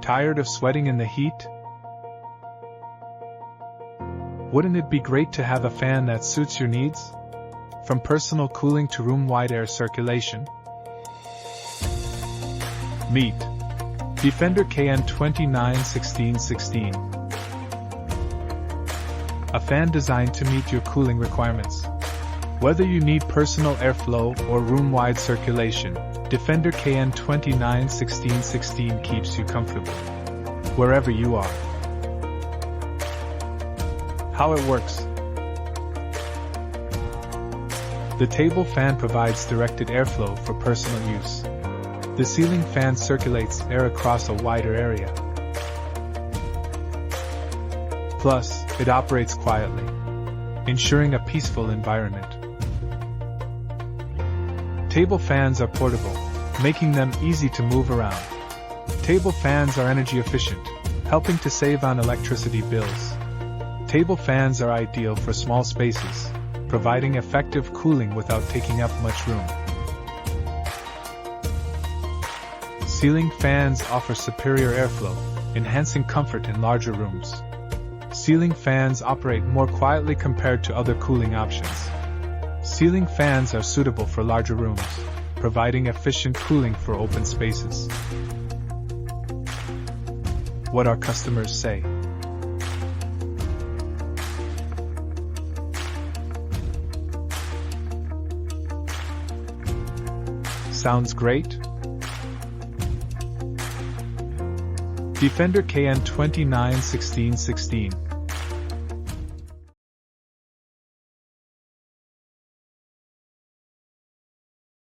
Tired of sweating in the heat? Wouldn't it be great to have a fan that suits your needs? From personal cooling to room-wide air circulation. Meet Defender KN291616. A fan designed to meet your cooling requirements. Whether you need personal airflow or room-wide circulation, Defender KN291616 keeps you comfortable wherever you are. How it works. The table fan provides directed airflow for personal use. The ceiling fan circulates air across a wider area. Plus, it operates quietly, ensuring a peaceful environment. Table fans are portable, making them easy to move around. Table fans are energy efficient, helping to save on electricity bills. Table fans are ideal for small spaces, providing effective cooling without taking up much room. Ceiling fans offer superior airflow, enhancing comfort in larger rooms. Ceiling fans operate more quietly compared to other cooling options. Ceiling fans are suitable for larger rooms, providing efficient cooling for open spaces. What our customers say. Sounds great? Defender KN291616.